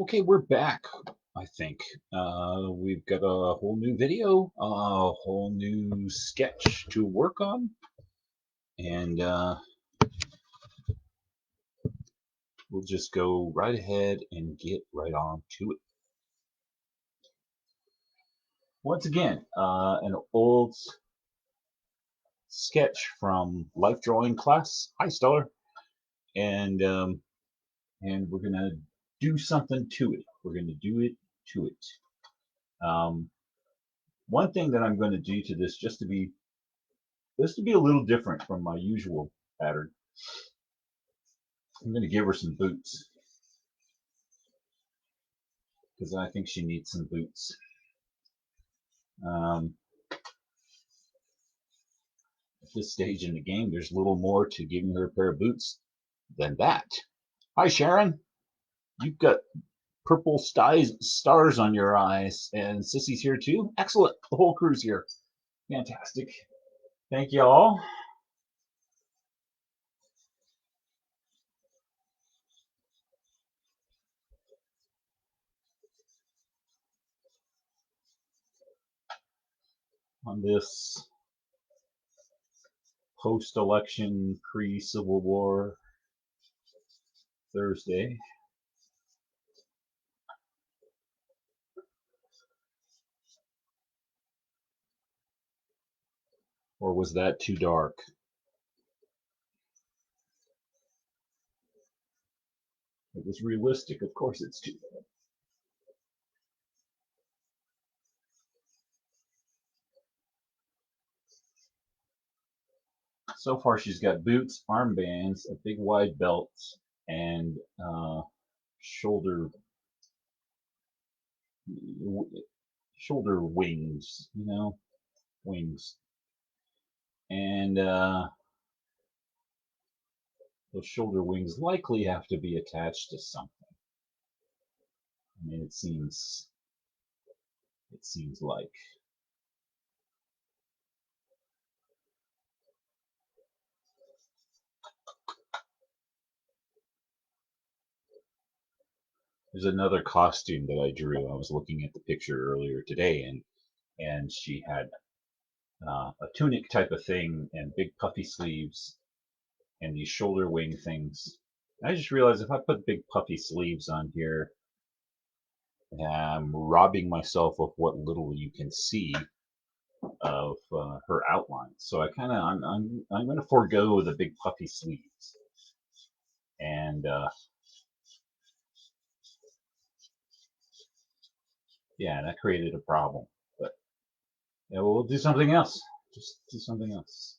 Okay, we're back, I think. We've got a whole new video, a whole new sketch to work on, and we'll just go right ahead and get right on to it. Once again, an old sketch from life drawing class. Hi, Stellar. And we're gonna do something to it. We're gonna do it to it. Um, One thing that I'm going to do to this, just to be a little different from my usual pattern, I'm going to give her some boots because I think she needs some boots. Um, at this stage in the game, there's little more to giving her a pair of boots than that. Hi, Sharon. You've got purple stars on your eyes, and Sissy's here too. Excellent. The whole crew's here. Fantastic. Thank you all. On this post-election, pre-Civil War Thursday. Or was that too dark? It was realistic. Of course it's too dark. So far she's got boots, armbands, a big wide belt, and shoulder shoulder wings, wings. And those shoulder wings likely have to be attached to something. I mean, it seems like. There's another costume that I drew. I was looking at the picture earlier today, and she had a tunic type of thing and big puffy sleeves and these shoulder wing things. I just realized if I put big puffy sleeves on here, I'm robbing myself of what little you can see of her outline. So I'm going to forego the big puffy sleeves, and yeah, that created a problem. But yeah, we'll do something else. Just do something else.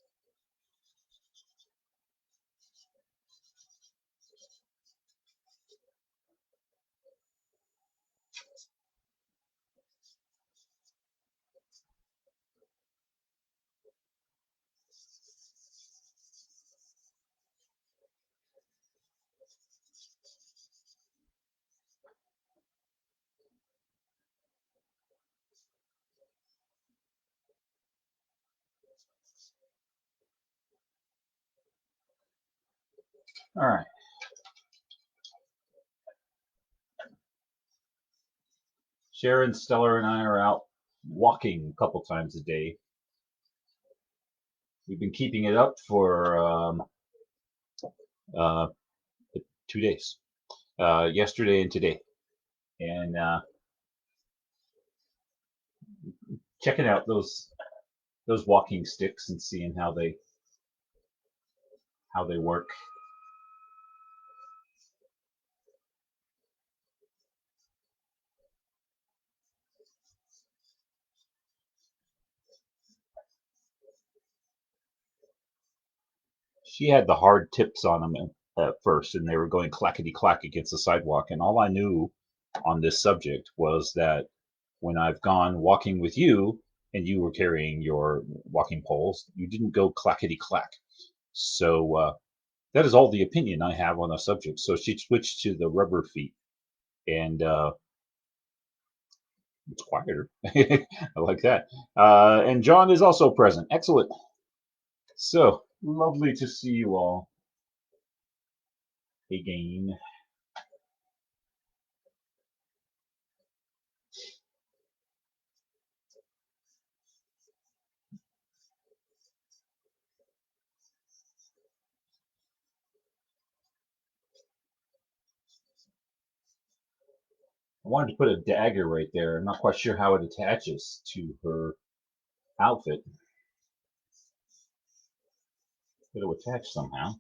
All right. Sharon, Stellar, and I are out walking a couple times a day. We've been keeping it up for uh, 2 days, yesterday and today, and checking out those walking sticks and seeing how they work. She had the hard tips on them at first, and they were going clackety clack against the sidewalk. And all I knew on this subject was that when I've gone walking with you and you were carrying your walking poles, you didn't go clackety clack. So that is all the opinion I have on the subject. So she switched to the rubber feet, and it's quieter. I like that. And John is also present. Excellent. So lovely to see you all again. I wanted to put a dagger right there. I'm not quite sure how it attaches to her outfit. It'll attach somehow.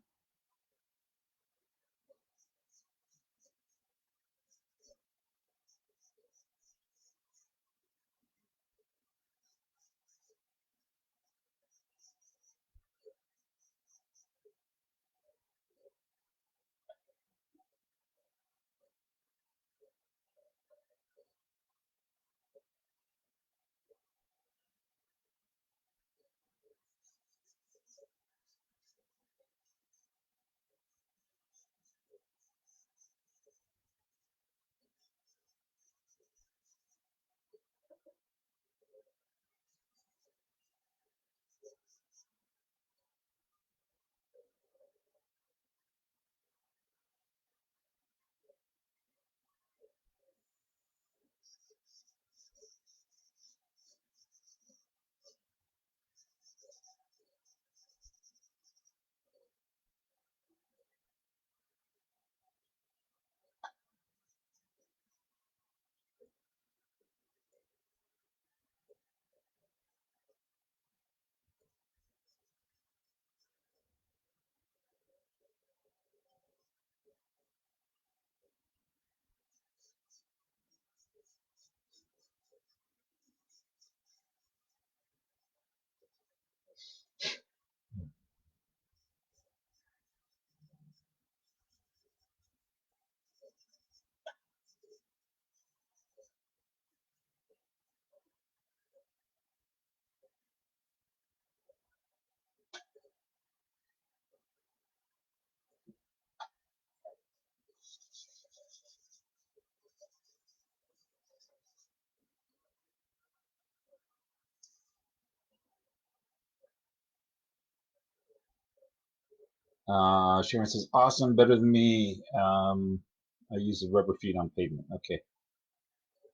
Sharon says, "Awesome, better than me." I use the rubber feet on pavement. Okay.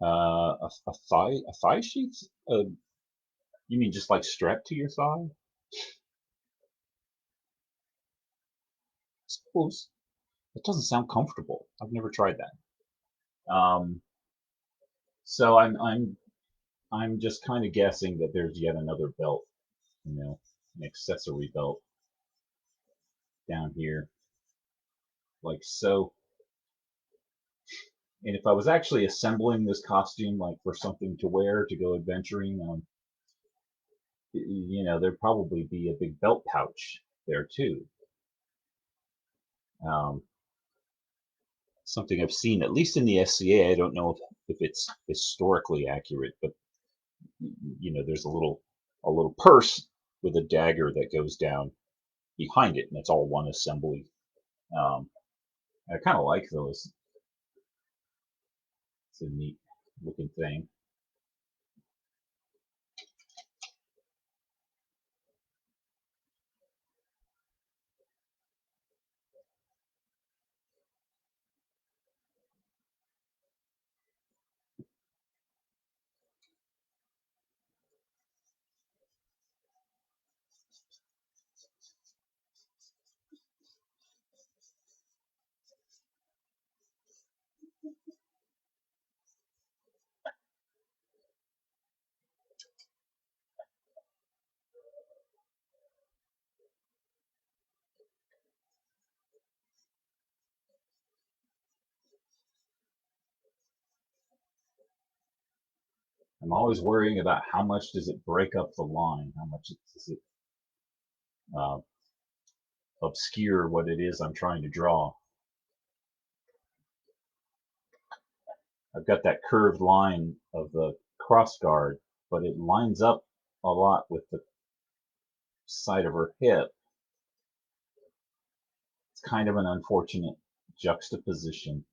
A thigh sheath? You mean just like strapped to your thigh? I suppose it doesn't sound comfortable. I've never tried that. So I'm just kind of guessing that there's yet another belt, an accessory belt down here, like so. And if I was actually assembling this costume, like for something to wear to go adventuring, there'd probably be a big belt pouch there too. Um, Something I've seen, at least in the SCA. I don't know if it's historically accurate, but there's a little purse with a dagger that goes down behind it, and it's all one assembly. Um, I kind of like those. It's a neat looking thing. I'm always worrying about how much does it break up the line, how much does it uh, obscure what it is I'm trying to draw. I've got that curved line of the cross guard, but it lines up a lot with the side of her hip. It's kind of an unfortunate juxtaposition,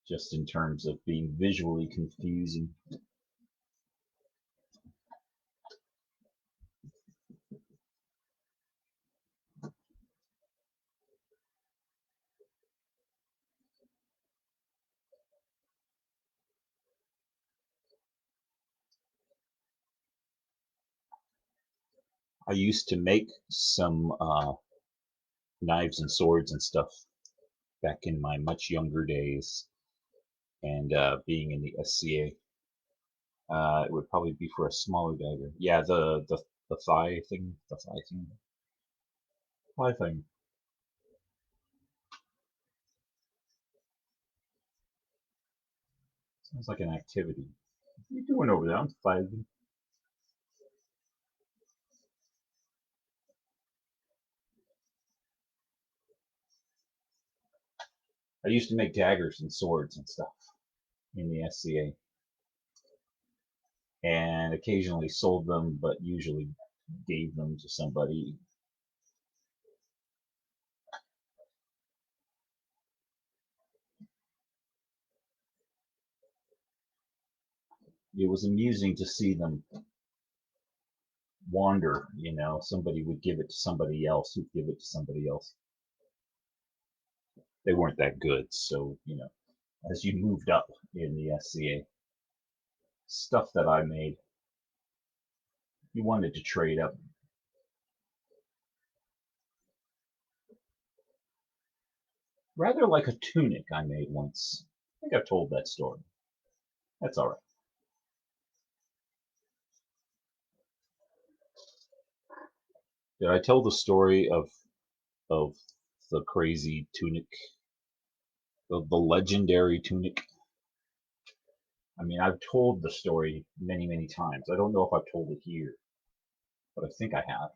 just in terms of being visually confusing. I used to make some knives and swords and stuff back in my much younger days. and being in the SCA, it would probably be for a smaller dagger. Yeah, the thigh thing. Sounds like an activity. What are you doing over there? I'm fighting. I used to make daggers and swords and stuff in the SCA, and occasionally sold them, but usually gave them to somebody. It was amusing to see them wander. Somebody would give it to somebody else, who'd give it to somebody else. They weren't that good, so as you moved up in the SCA, stuff that I made, you wanted to trade up. Rather like a tunic I made once. I think I've told that story. That's all right. Did I tell the story of the crazy tunic, the legendary tunic? I mean, I've told the story many, many times. I don't know if I've told it here, but I think I have.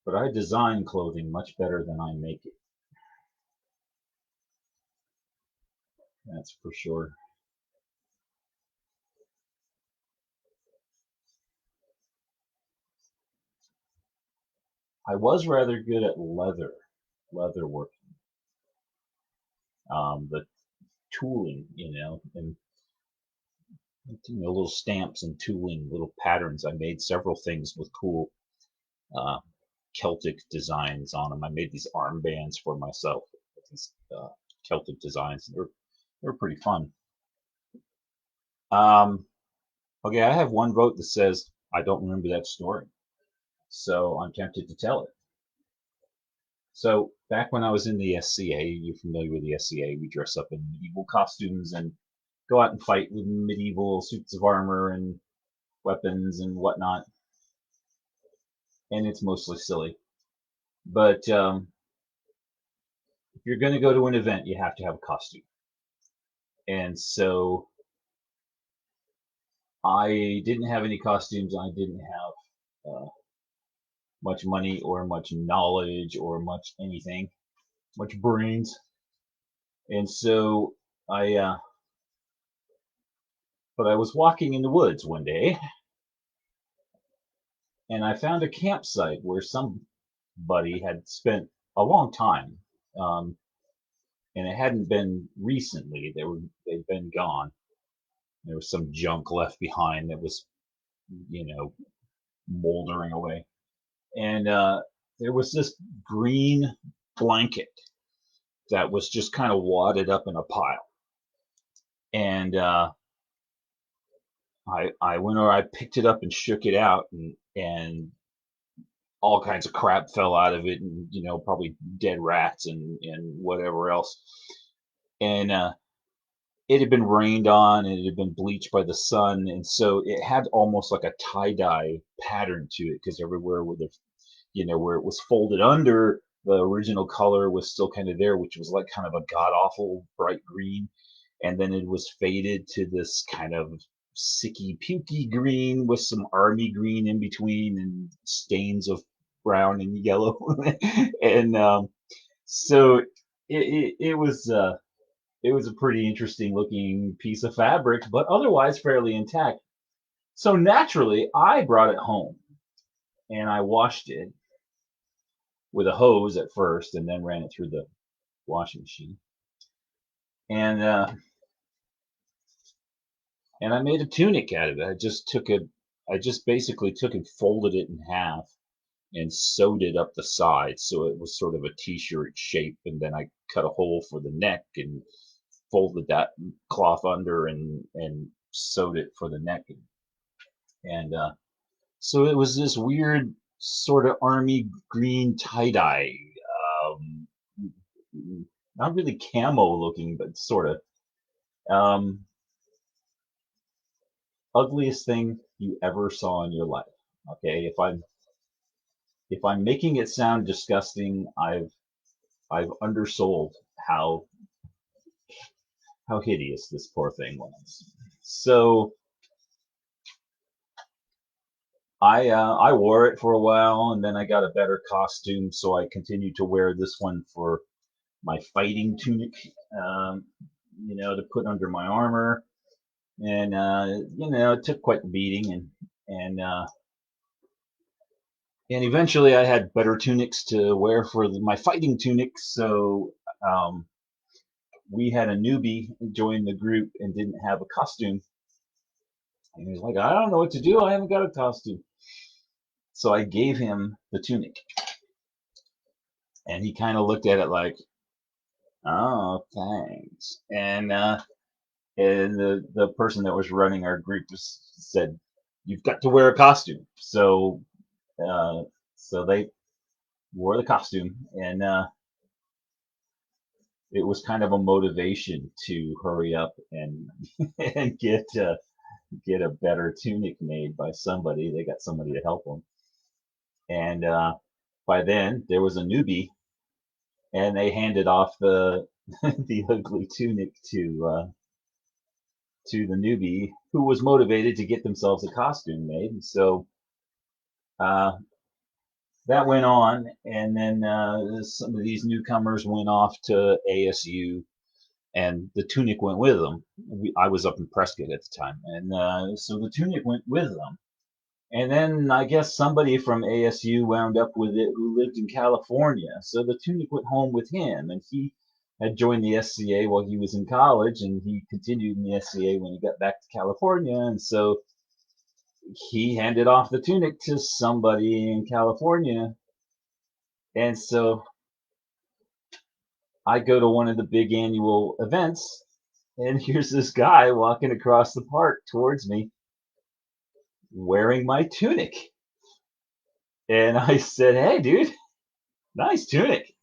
But I design clothing much better than I make it. That's for sure. I was rather good at leather work, the tooling, and little stamps and tooling, little patterns. I made several things with cool uh, Celtic designs on them. I made these armbands for myself with these Celtic designs. They're pretty fun. Um, okay, I have one vote that says I don't remember that story, so I'm tempted to tell it. So back when I was in the SCA, you're familiar with the SCA. We dress up in medieval costumes and go out and fight with medieval suits of armor and weapons and whatnot. And it's mostly silly. But if you're going to go to an event, you have to have a costume. And so I didn't have any costumes. I didn't have much money or much knowledge or much anything, much brains. And so I, but I was walking in the woods one day and I found a campsite where somebody had spent a long time. Um, and it hadn't been recently. They'd been gone. There was some junk left behind that was, you know, moldering away. And there was this green blanket that was just kind of wadded up in a pile. And I went over, I picked it up and shook it out, and all kinds of crap fell out of it, and probably dead rats and whatever else. And it had been rained on and it had been bleached by the sun, and so it had almost like a tie dye pattern to it because everywhere where where it was folded under, the original color was still kind of there, which was like kind of a god awful bright green, and then it was faded to this kind of sicky pukey green with some army green in between and stains of brown and yellow, and so it was a pretty interesting looking piece of fabric, but otherwise fairly intact. So naturally, I brought it home and I washed it with a hose at first, and then ran it through the washing machine. And and I made a tunic out of it. I just basically took and folded it in half and sewed it up the sides so it was sort of a t-shirt shape. And then I cut a hole for the neck and folded that cloth under and sewed it for the neck. And so it was this weird sort of army green tie-dye, um, not really camo looking, but sort of. Um, Ugliest thing you ever saw in your life. Okay, if I'm making it sound disgusting, I've undersold how how hideous this poor thing was. So I wore it for a while, and then I got a better costume, so I continued to wear this one for my fighting tunic, um, to put under my armor, and it took quite the beating, and eventually I had better tunics to wear for my fighting tunics. So um, we had a newbie join the group and didn't have a costume. And he was like, I don't know what to do. I haven't got a costume. So I gave him the tunic. And he kind of looked at it like, oh, thanks. And the person that was running our group said, you've got to wear a costume. Uh, so they wore the costume. And it was kind of a motivation to hurry up and and get a better tunic made by somebody. They got somebody to help them, and by then there was a newbie, and they handed off the the ugly tunic to the newbie, who was motivated to get themselves a costume made. And so uh, that went on, and then some of these newcomers went off to ASU and the tunic went with them. I was up in Prescott at the time, and so the tunic went with them. And then I guess somebody from ASU wound up with it who lived in California, so the tunic went home with him, and he had joined the SCA while he was in college, and he continued in the SCA when he got back to California, and so he handed off the tunic to somebody in California, and so I go to one of the big annual events, and here's this guy walking across the park towards me wearing my tunic. And I said, hey, dude, nice tunic.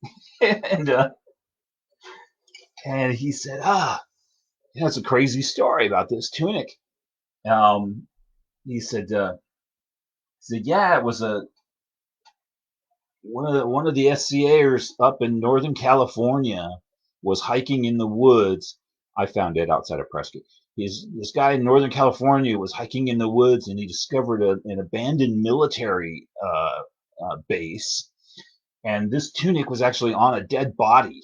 and and he said, it's a crazy story about this tunic. Um, he said, yeah, it was a one of the SCAers up in Northern California was hiking in the woods. I found it outside of Prescott. This guy in Northern California was hiking in the woods, and he discovered an abandoned military base, and this tunic was actually on a dead body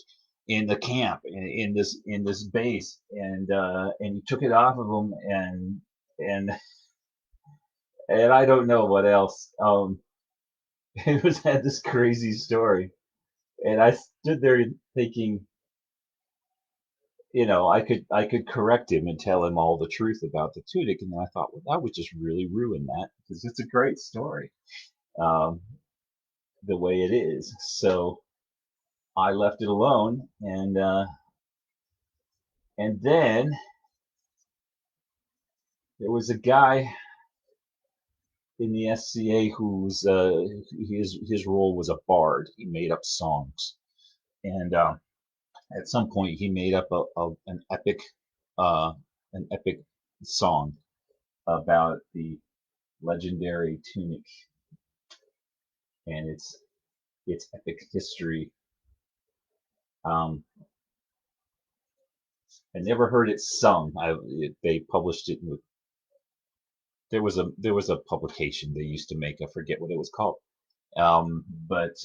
in the camp in this base, and he took it off of him, and and I don't know what else. It was had this crazy story, and I stood there thinking, I could correct him and tell him all the truth about the tunic, and then I thought, well, that would just really ruin that because it's a great story, um, the way it is. So I left it alone, and then there was a guy in the SCA whose his role was a bard. He made up songs, and at some point he made up uh, an epic song about the legendary tunic and its epic history. Um, I never heard it sung. They published it in there was a publication they used to make. I forget what it was called, but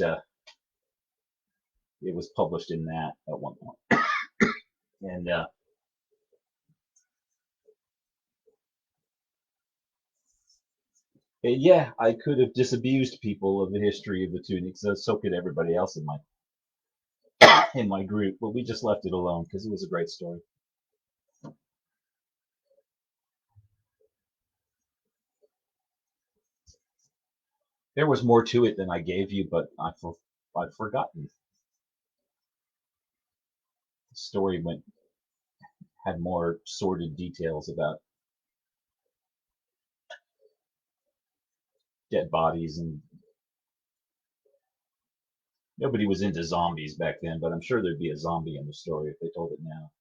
it was published in that at one point. And Yeah, I could have disabused people of the history of the tunics, so could everybody else in my group, but we just left it alone because it was a great story. There was more to it than I gave you, but I've forgotten. The story had more sordid details about dead bodies, and nobody was into zombies back then, but I'm sure there'd be a zombie in the story if they told it now.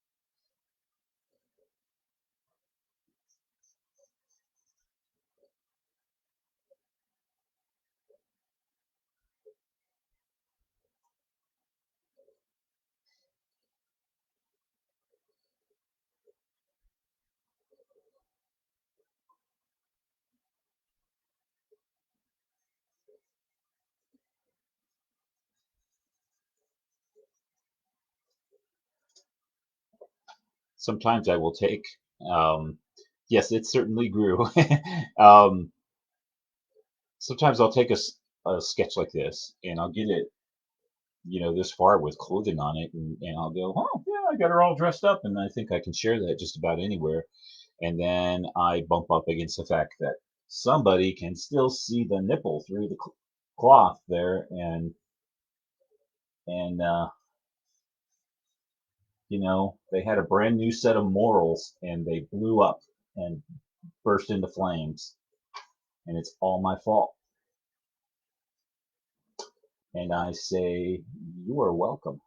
Sometimes I will take, um, yes, it certainly grew. um, Sometimes I'll take a sketch like this and I'll get it, this far with clothing on it, and I'll go, oh, yeah, I got her all dressed up, and I think I can share that just about anywhere. And then I bump up against the fact that somebody can still see the nipple through the cloth there, and they had a brand new set of morals and they blew up and burst into flames, and it's all my fault. And I say, you are welcome.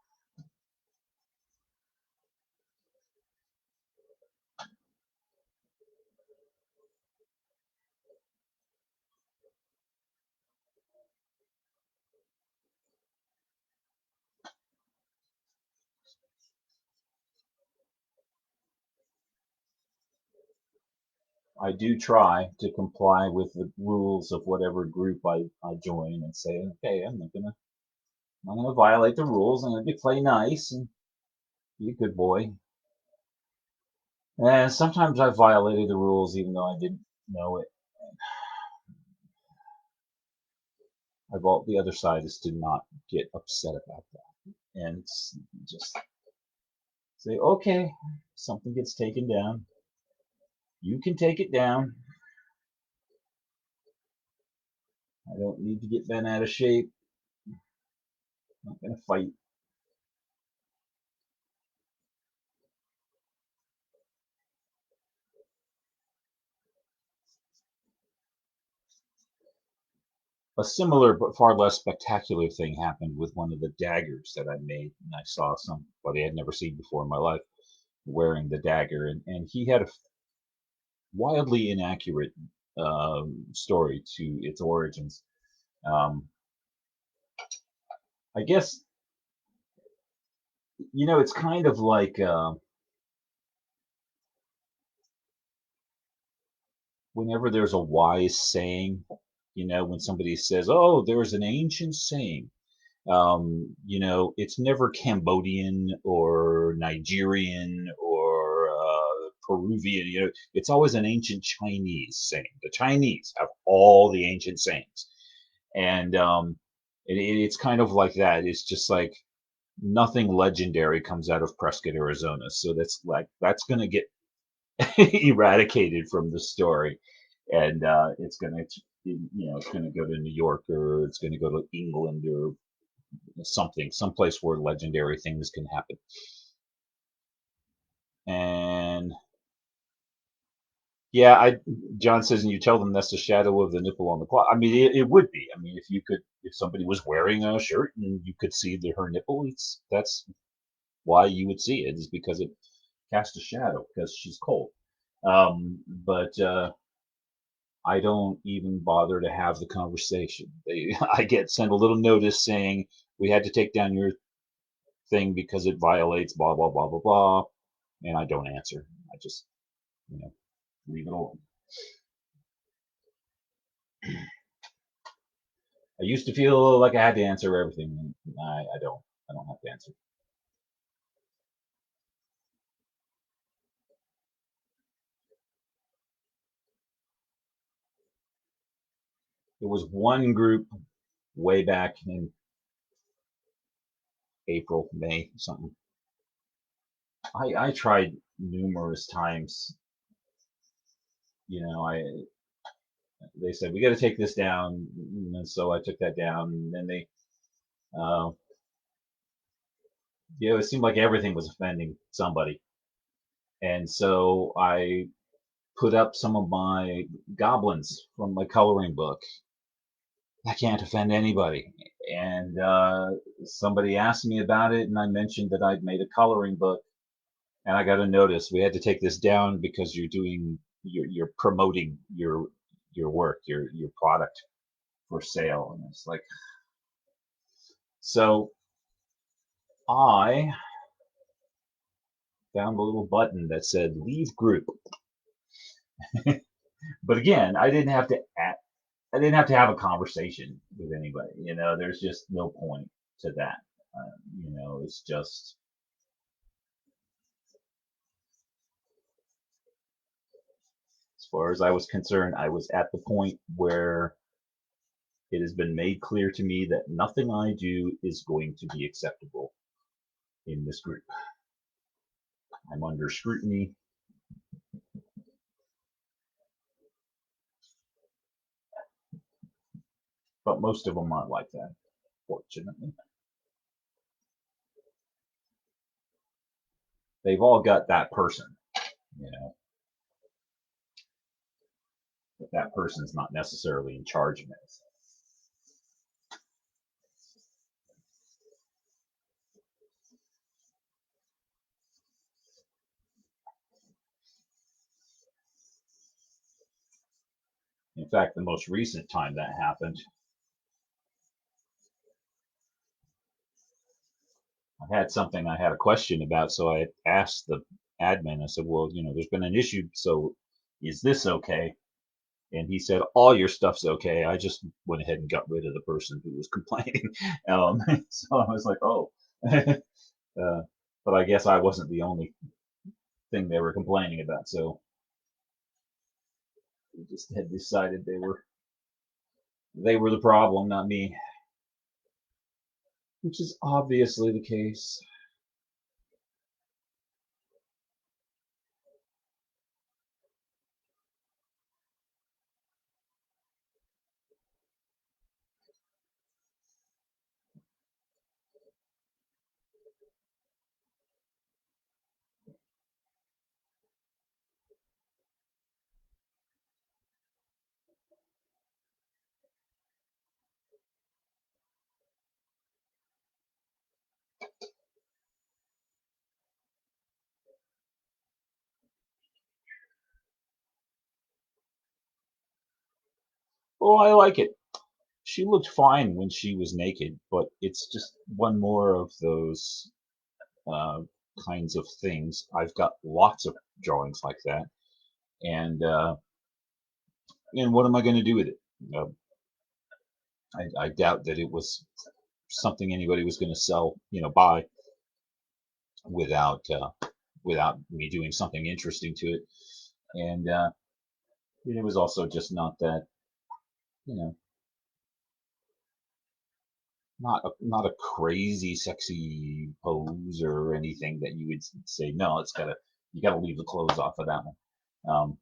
I do try to comply with the rules of whatever group I join and say, okay, I'm not gonna violate the rules. I'm gonna play nice and be a good boy. And sometimes I violated the rules even though I didn't know it. The other side is to not get upset about that and just say, okay, something gets taken down. You can take it down. I don't need to get bent out of shape. I'm not gonna fight. A similar but far less spectacular thing happened with one of the daggers that I made, and I saw somebody I'd never seen before in my life wearing the dagger, and he had a wildly inaccurate story to its origins. Um, I guess it's kind of like whenever there's a wise saying, when somebody says, "Oh, there's an ancient saying." It's never Cambodian or Nigerian or Peruvian. It's always an ancient Chinese saying. The Chinese have all the ancient sayings, and it's kind of like that. It's just like nothing legendary comes out of Prescott, Arizona. So that's going to get eradicated from the story, and it's going to go to New York, or it's going to go to England, or someplace where legendary things can happen. And yeah, John says, and you tell them that's the shadow of the nipple on the cloth. I mean, it would be. I mean, if somebody was wearing a shirt and you could see her nipple, that's why you would see it, is because it casts a shadow because she's cold. But I don't even bother to have the conversation. I get sent a little notice saying we had to take down your thing because it violates blah blah blah blah blah, and I don't answer. I just you know leave it alone. I used to feel like I had to answer everything. I don't. I don't have to answer. It was one group way back in April, May, something. I tried numerous times. I They said we got to take this down, and so I took that down. And then uh, it seemed like everything was offending somebody, and so I put up some of my goblins from my coloring book. I can't offend anybody. And somebody asked me about it, and I mentioned that I'd made a coloring book, and I got a notice. We had to take this down because you're promoting your work, your product for sale, and it's like so. I found a little button that said leave group, but again, I didn't have to have a conversation with anybody. There's just no point to that. It's just as far as I was concerned, I was at the point where it has been made clear to me that nothing I do is going to be acceptable in this group. I'm under scrutiny, but most of them aren't like that, fortunately. They've all got that person, you know, but that person's not necessarily in charge of it. In fact, the most recent time that happened, I had something I had a question about, so I asked the admin. I said, "Well, there's been an issue, so is this okay?" And he said, "All your stuff's okay." I just went ahead and got rid of the person who was complaining. So I was like, "Oh," but I guess I wasn't the only thing they were complaining about. So we just had decided they were the problem, not me, which is obviously the case. Oh, I like it. She looked fine when she was naked, but it's just one more of those uh, kinds of things. I've got lots of drawings like that, and what am I going to do with it? Uh, I doubt that it was something anybody was going to sell, buy without without me doing something interesting to it. And it was also just not that, you know, not a crazy sexy pose or anything that you would say no. You gotta leave the clothes off of that one.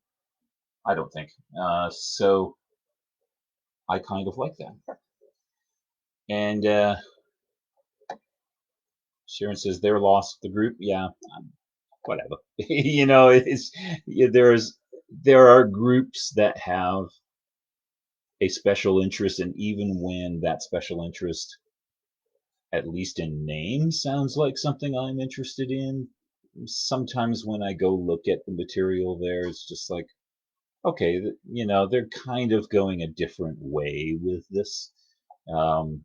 I don't think. So I kind of like that. And Sharon says they're lost the group. Yeah, whatever. It's yeah, there are groups that have a special interest, and even when that special interest, at least in name, sounds like something I'm interested in, sometimes when I go look at the material there, it's just like, okay, they're kind of going a different way with this. Um,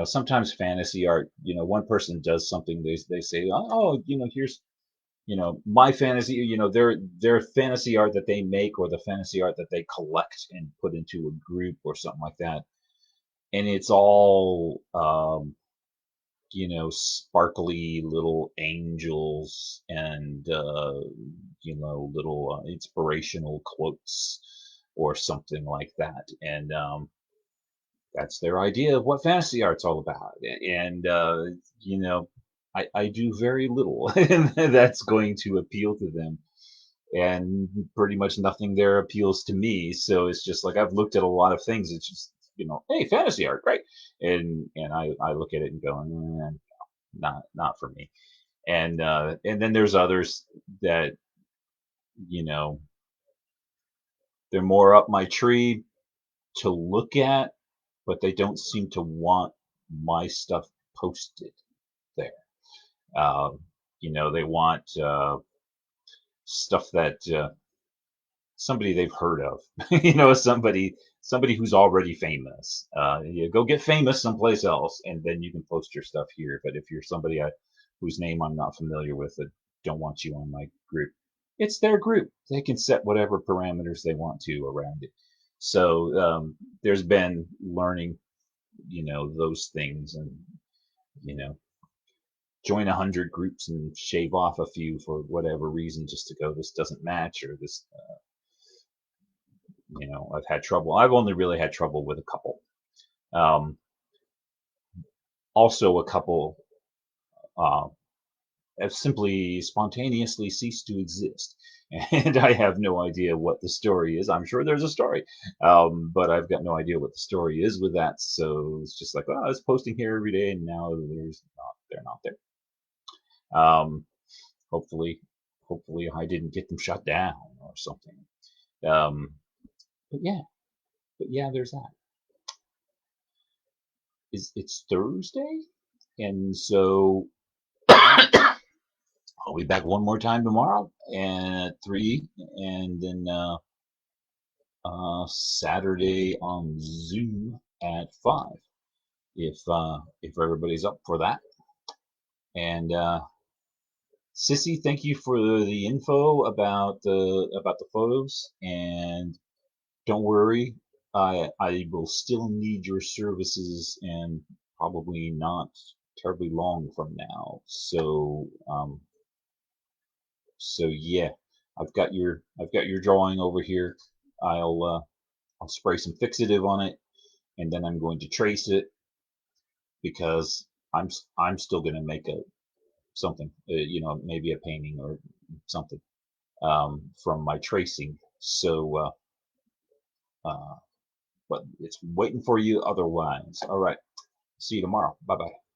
sometimes fantasy art, one person does something, they say, oh, here's, my fantasy, their fantasy art that they make or the fantasy art that they collect and put into a group or something like that. And it's all, sparkly little angels and, little inspirational quotes or something like that. And that's their idea of what fantasy art's all about. And you know, I do very little that's going to appeal to them, and pretty much nothing there appeals to me. So it's just like I've looked at a lot of things. It's just, hey, fantasy art, great, and I look at it and go, not for me. And then there's others that, you know they're more up my tree to look at, but they don't seem to want my stuff posted there. Um, they want stuff that somebody they've heard of. Somebody who's already famous. You go get famous someplace else, and then you can post your stuff here. But if you're somebody whose name I'm not familiar with, that don't want you on my group, it's their group. They can set whatever parameters they want to around it. So there's been learning, those things, and you know, join 100 groups and shave off a few for whatever reason, just to go, this doesn't match, or this, I've had trouble. I've only really had trouble with a couple. Um, Also, a couple uh, have simply spontaneously ceased to exist, and I have no idea what the story is. I'm sure there's a story, but I've got no idea what the story is with that. So it's just like, I was posting here every day, and now they're not there. Um, hopefully, hopefully I didn't get them shut down or something. Um, but yeah, there's that. It's Thursday, and so I'll be back one more time tomorrow at 3, and then Saturday on Zoom at 5. If everybody's up for that. And Sissy, thank you for the info about the photos. And don't worry, I will still need your services, and probably not terribly long from now. So yeah, I've got your drawing over here. I'll spray some fixative on it, and then I'm going to trace it, because I'm still going to make something, maybe a painting or something, from my tracing. So, but it's waiting for you otherwise. All right. See you tomorrow. Bye bye.